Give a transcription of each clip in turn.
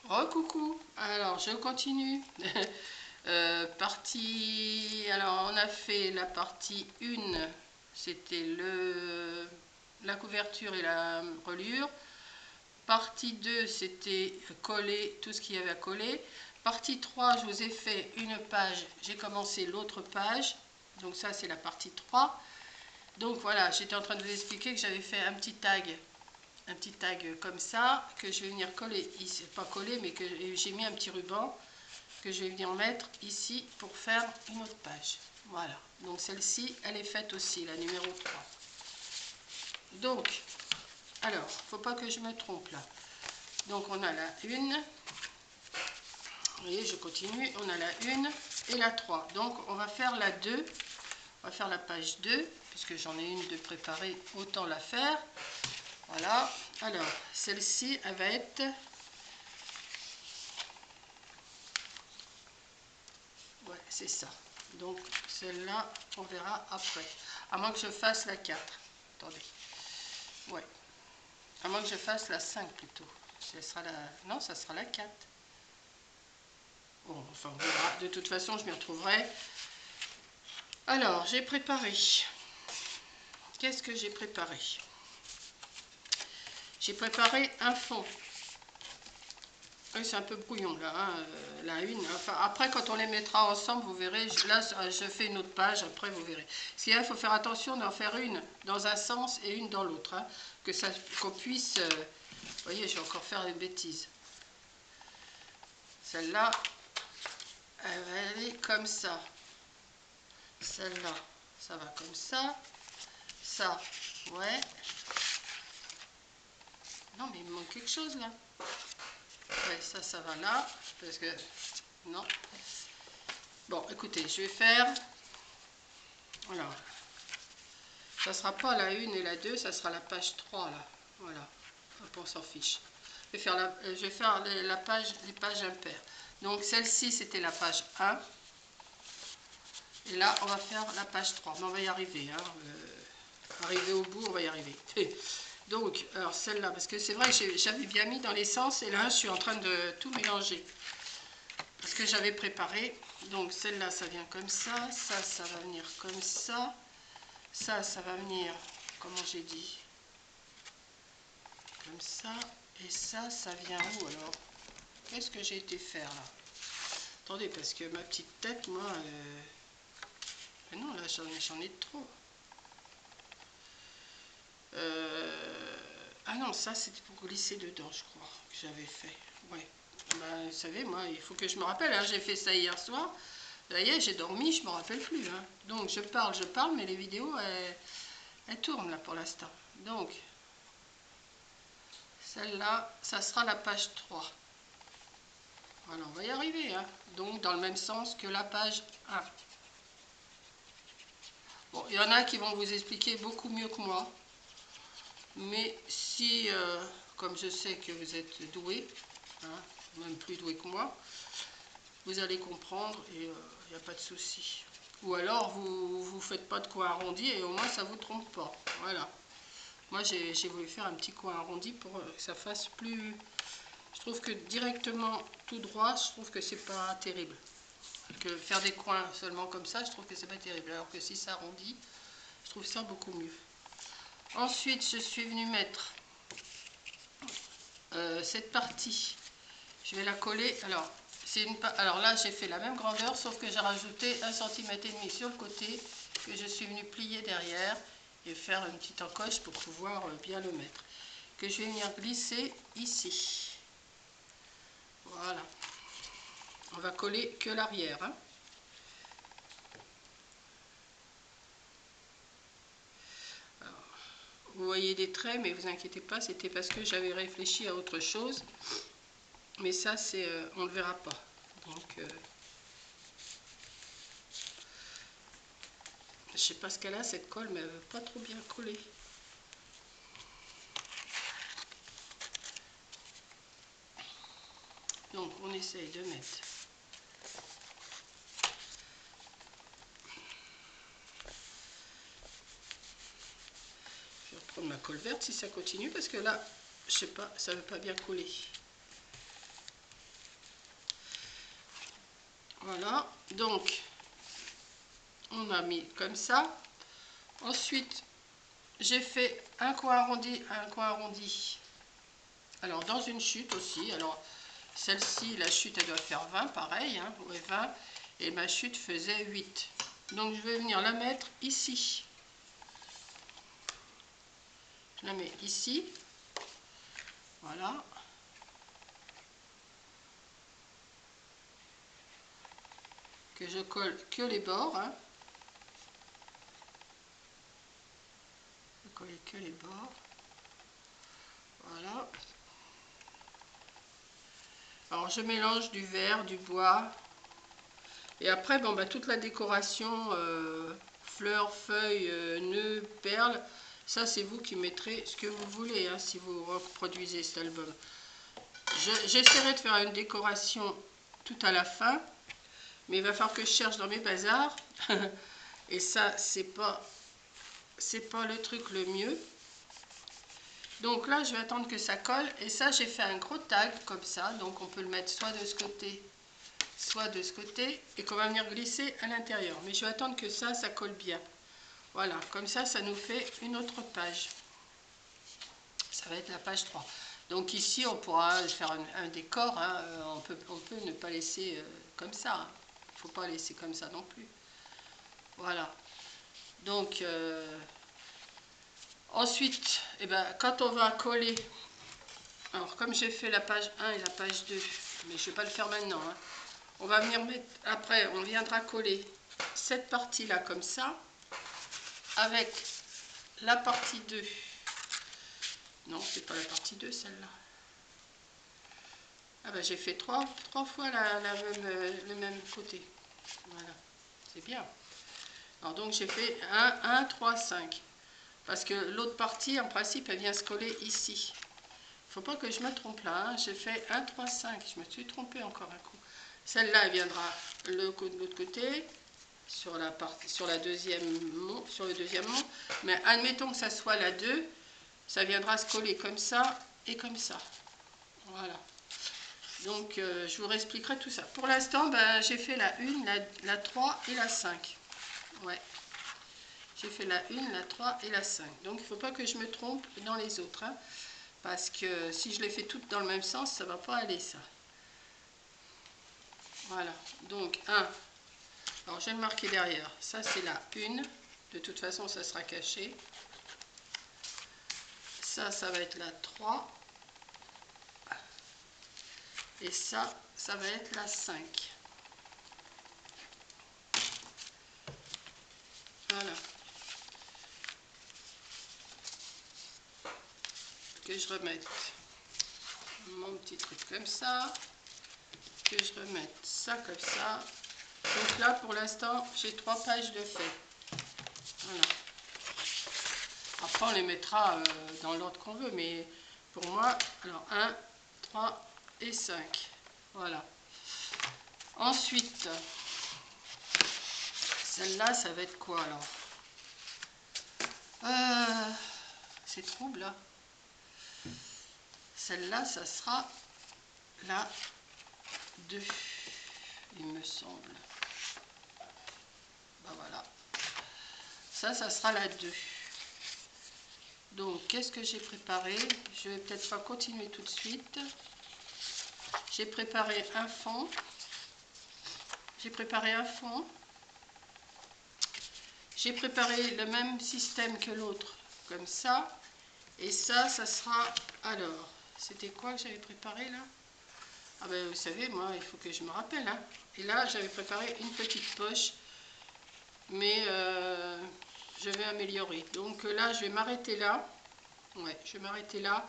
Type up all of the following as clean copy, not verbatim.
Recoucou, alors je continue. Alors on a fait la partie 1, c'était la couverture et la reliure. Partie 2, c'était coller tout ce qu'il y avait à coller. Partie 3, je vous ai fait une page, j'ai commencé l'autre page. Donc ça c'est la partie 3. Donc voilà, j'étais en train de vous expliquer que j'avais fait un petit tag comme ça, que je vais venir coller ici, pas coller, mais que j'ai mis un petit ruban que je vais venir mettre ici pour faire une autre page. Voilà, donc celle-ci, elle est faite aussi, la numéro 3. Donc, alors, faut pas que je me trompe là. Donc on a la 1, vous voyez, je continue, on a la 1 et la 3. Donc on va faire la 2, on va faire la page 2, puisque j'en ai une de préparée, autant la faire. Voilà, alors celle-ci, elle va être... Ouais, c'est ça. Donc celle-là, on verra après. À moins que je fasse la 4. Attendez. Ouais. À moins que je fasse la 5 plutôt. Ce sera la... Non, ça sera la 4. Bon, enfin, on verra. De toute façon, je m'y retrouverai. Alors, j'ai préparé. Qu'est-ce que j'ai préparé? J'ai préparé un fond. Oui, c'est un peu brouillon là, hein, la une. Enfin, après, quand on les mettra ensemble, vous verrez. Là, je fais une autre page, après, vous verrez. Ce qu'il y a, il faut faire attention d'en faire une dans un sens et une dans l'autre. Hein, qu'on puisse... vous voyez, je vais encore faire des bêtises. Celle-là, elle va aller comme ça. Celle-là, ça va comme ça. Ça, ouais. Non, mais il me manque quelque chose là. Ouais, ça va là. Parce que... Non. Bon, écoutez, je vais faire... Alors, ça ne sera pas la 1 et la 2, ça sera la page 3 là. Voilà, hop, on s'en fiche. Je vais faire les pages impaires. Donc celle-ci, c'était la page 1. Et là, on va faire la page 3. Mais on va y arriver. Hein. Arriver au bout, on va y arriver. Donc, alors celle-là, parce que c'est vrai que j'avais bien mis dans les sens. Et là, je suis en train de tout mélanger. Parce que j'avais préparé. Donc celle-là, ça vient comme ça. Ça va venir comme ça. Ça va venir, comment j'ai dit, comme ça. Et ça vient où alors? Qu'est-ce que j'ai été faire là? Attendez, parce que ma petite tête, moi... Mais non, là, j'en ai trop. Ah non, ça, c'était pour glisser dedans, je crois, que j'avais fait. Ouais. Ben, vous savez, moi, il faut que je me rappelle. Hein, j'ai fait ça hier soir. Ça y est, j'ai dormi, je ne me rappelle plus. Hein. Donc, je parle, mais les vidéos, elles tournent là pour l'instant. Donc, celle-là, ça sera la page 3. Voilà, on va y arriver. Hein. Donc, dans le même sens que la page 1. Bon, il y en a qui vont vous expliquer beaucoup mieux que moi. Mais si, comme je sais que vous êtes doué, hein, même plus doué que moi, vous allez comprendre et il n'y a pas de souci. Ou alors, vous ne faites pas de coin arrondi et au moins, ça ne vous trompe pas. Voilà. Moi, j'ai voulu faire un petit coin arrondi pour que ça fasse plus... Je trouve que directement tout droit, je trouve que c'est pas terrible. Que faire des coins seulement comme ça, je trouve que c'est pas terrible. Alors que si ça arrondit, je trouve ça beaucoup mieux. Ensuite, je suis venue mettre cette partie. Je vais la coller. Alors là, j'ai fait la même grandeur, sauf que j'ai rajouté 1,5 cm sur le côté, que je suis venue plier derrière et faire une petite encoche pour pouvoir bien le mettre. Que je vais venir glisser ici. Voilà. On va coller que l'arrière. Hein. Vous voyez des traits, mais vous inquiétez pas, c'était parce que j'avais réfléchi à autre chose. Mais ça, c'est, on ne le verra pas. Donc, je sais pas ce qu'elle a, cette colle, mais elle ne veut pas trop bien coller. Donc, on essaye de mettre. Je vais reprendre ma colle verte si ça continue, parce que là, je sais pas, ça ne veut pas bien coller. Voilà, donc on a mis comme ça. Ensuite, j'ai fait un coin arrondi, un coin arrondi. Alors, dans une chute aussi. Alors, celle-ci, la chute, elle doit faire 20, pareil, hein, ouais, 20. Et ma chute faisait 8. Donc, je vais venir la mettre ici. Je la mets ici. Voilà. Que je colle que les bords. Hein. Je colle que les bords. Voilà. Alors, je mélange du verre, du bois. Et après, bon, bah, toute la décoration, fleurs, feuilles, nœuds, perles, ça c'est vous qui mettrez ce que vous voulez, hein, si vous reproduisez cet album. J'essaierai de faire une décoration tout à la fin, mais il va falloir que je cherche dans mes bazars. Et ça, c'est pas le truc le mieux. Donc là, je vais attendre que ça colle. Et ça, j'ai fait un gros tag comme ça, donc on peut le mettre soit de ce côté, soit de ce côté, et qu'on va venir glisser à l'intérieur. Mais je vais attendre que ça colle bien. Voilà, comme ça, ça nous fait une autre page. Ça va être la page 3. Donc ici, on pourra faire un décor. Hein. On peut ne pas laisser comme ça. Hein. Il ne faut pas laisser comme ça non plus. Voilà. Donc, ensuite, eh ben, quand on va coller, alors comme j'ai fait la page 1 et la page 2, mais je ne vais pas le faire maintenant, hein. On va venir mettre, après, on viendra coller cette partie-là comme ça, avec la partie 2. Non, c'est pas la partie 2, celle-là. Ah ben, j'ai fait trois fois le même côté. Voilà, c'est bien. Alors donc j'ai fait 1, 3, 5. Parce que l'autre partie, en principe, elle vient se coller ici. Il ne faut pas que je me trompe là. Hein. J'ai fait 1, 3, 5. Je me suis trompée encore un coup. Celle-là, elle viendra de l'autre côté, sur le deuxième mot. Mais admettons que ça soit la 2, ça viendra se coller comme ça et comme ça. Voilà. Donc, je vous réexpliquerai tout ça. Pour l'instant, ben, j'ai fait la 1, la 3 et la 5. Ouais. J'ai fait la 1, la 3 et la 5. Donc, il ne faut pas que je me trompe dans les autres. Hein, parce que si je les fais toutes dans le même sens, ça ne va pas aller, ça. Voilà. Donc, 1. Alors, je vais le marquer derrière. Ça, c'est la 1. De toute façon, ça sera caché. Ça va être la 3. Et ça va être la 5. Voilà. Que je remette mon petit truc comme ça. Que je remette ça comme ça. Donc là, pour l'instant, j'ai 3 pages de fait. Voilà. Après, on les mettra dans l'ordre qu'on veut, mais pour moi, alors 1, 3 et 5. Voilà. Ensuite, celle-là, ça va être quoi alors? C'est trouble là. Celle-là, ça sera la 2, il me semble. Ben voilà. Ça sera la 2. Donc, qu'est-ce que j'ai préparé? Je vais peut-être pas continuer tout de suite. J'ai préparé un fond. J'ai préparé le même système que l'autre, comme ça. Et ça sera... Alors, c'était quoi que j'avais préparé là? Ah ben, vous savez, moi, il faut que je me rappelle. Hein. Et là, j'avais préparé une petite poche. Mais je vais améliorer. Donc là, je vais m'arrêter là. Ouais, je vais m'arrêter là.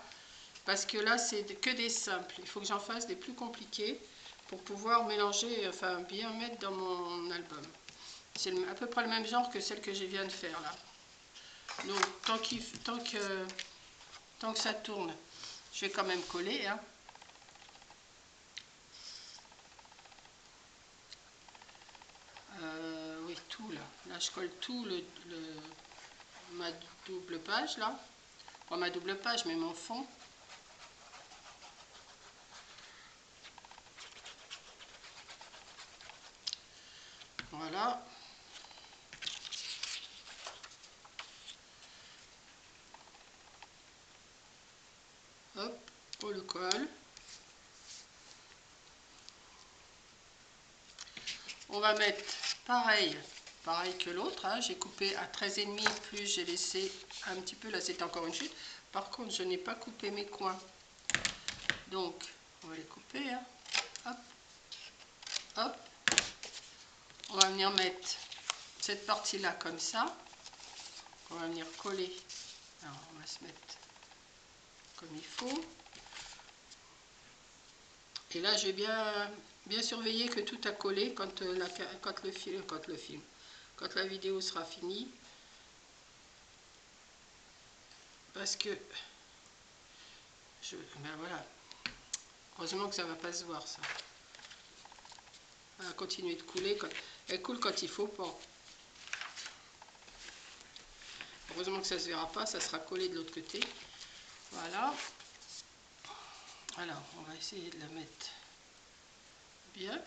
Parce que là, c'est que des simples. Il faut que j'en fasse des plus compliqués pour pouvoir mélanger, enfin bien mettre dans mon album. C'est à peu près le même genre que celle que je viens de faire là. Donc tant que ça tourne, je vais quand même coller. Hein. Oui, tout là. Là, je colle tout ma double page là. Pas ma double page, mais mon fond. Voilà. Hop, on le colle. On va mettre pareil que l'autre, hein. J'ai coupé à 13,5, plus j'ai laissé un petit peu, là c'est encore une chute. Par contre, je n'ai pas coupé mes coins. Donc, on va les couper, hein. Hop, hop. On va venir mettre cette partie-là comme ça. On va venir coller. Alors, on va se mettre comme il faut. Et là, je vais bien surveiller que tout a collé quand la vidéo sera finie. Parce que, ben voilà, heureusement que ça ne va pas se voir ça. Elle va continuer de couler, elle coule quand il faut pas. Heureusement que ça ne se verra pas, ça sera collé de l'autre côté. Voilà. Alors, on va essayer de la mettre bien.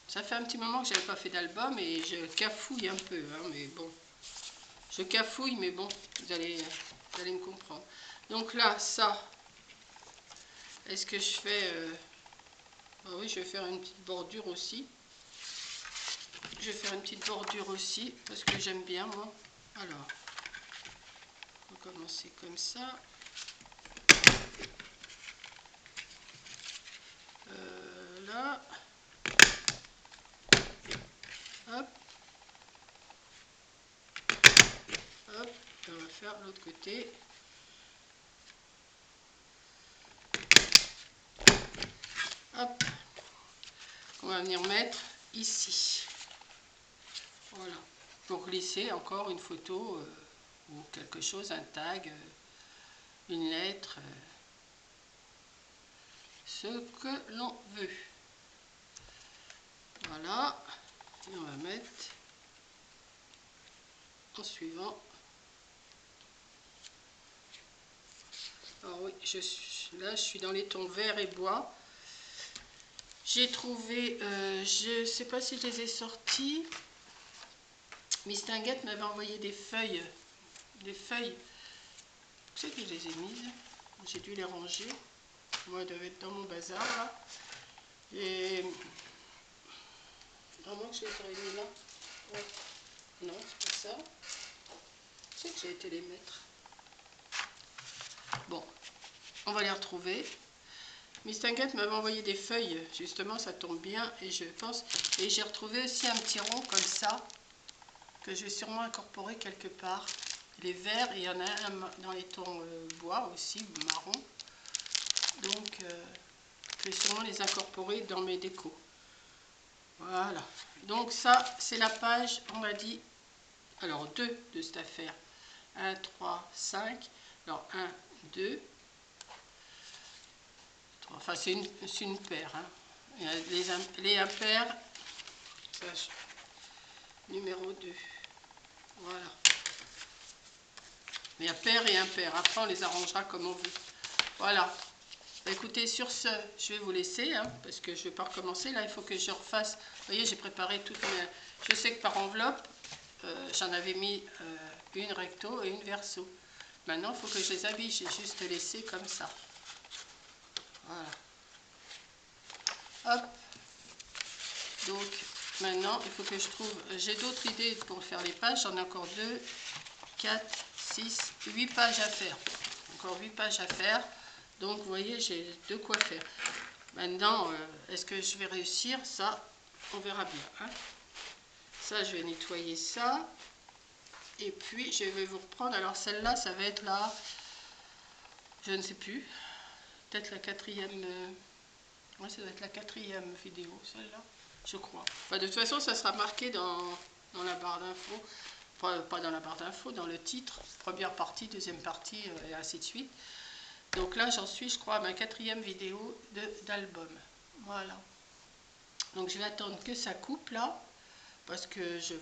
Ça fait un petit moment que je n'avais pas fait d'album et je cafouille un peu, hein, mais bon. Je cafouille, mais bon, vous allez me comprendre. Donc là, ça, est-ce que je fais... Ah oui, je vais faire une petite bordure aussi. Je vais faire une petite bordure aussi, parce que j'aime bien, moi. Alors, on va commencer comme ça. Là. Hop. Hop. Et on va faire l'autre côté. Hop. On va venir mettre ici. Voilà. Pour glisser encore une photo ou quelque chose, un tag, une lettre, ce que l'on veut. Voilà. Et on va mettre en suivant. Alors oui, là je suis dans les tons vert et bois. J'ai trouvé, je ne sais pas si je les ai sortis. Mistinguett m'avait envoyé des feuilles. Des feuilles. Je sais que je les ai mises. J'ai dû les ranger. Moi, elles doivent être dans mon bazar là. Et vraiment que je les aurais mis là. Ouais. Non, c'est pas ça. Je sais que j'ai été les mettre. Bon, on va les retrouver. Mistinguett m'avait envoyé des feuilles, justement, ça tombe bien, et je pense. Et j'ai retrouvé aussi un petit rond comme ça, que je vais sûrement incorporer quelque part. Il est vert, et il y en a un dans les tons bois aussi, marron. Donc, je vais sûrement les incorporer dans mes décos. Voilà. Donc ça, c'est la page, on m'a dit, alors 2 de cette affaire. 1, 3, 5. Alors 1, 2. Enfin, c'est une paire. Hein. Il y a les impairs. Numéro 2. Voilà. Il y a paire et impair. Après, on les arrangera comme on veut. Voilà. Écoutez, sur ce, je vais vous laisser, hein, parce que je ne vais pas recommencer. Là, il faut que je refasse. Vous voyez, j'ai préparé toutes mes... Je sais que par enveloppe, j'en avais mis une recto et une verso. Maintenant, il faut que je les habille. J'ai juste laissé comme ça. Voilà. Hop. Donc, maintenant, il faut que je trouve... J'ai d'autres idées pour faire les pages. J'en ai encore 2, 4, 6, 8 pages à faire. Encore 8 pages à faire. Donc, vous voyez, j'ai de quoi faire. Maintenant, est-ce que je vais réussir? Ça, on verra bien. Hein. Ça, je vais nettoyer ça. Et puis, je vais vous reprendre. Alors, celle-là, ça va être là. Je ne sais plus. Peut-être la 4e... Oui, ça doit être la 4e vidéo, celle-là. Je crois. Enfin, de toute façon, ça sera marqué dans la barre d'infos. Pas dans la barre d'infos, dans le titre. Première partie, deuxième partie, et ainsi de suite. Donc là, j'en suis, je crois, à ma 4e vidéo d'album. Voilà. Donc je vais attendre que ça coupe là, parce que je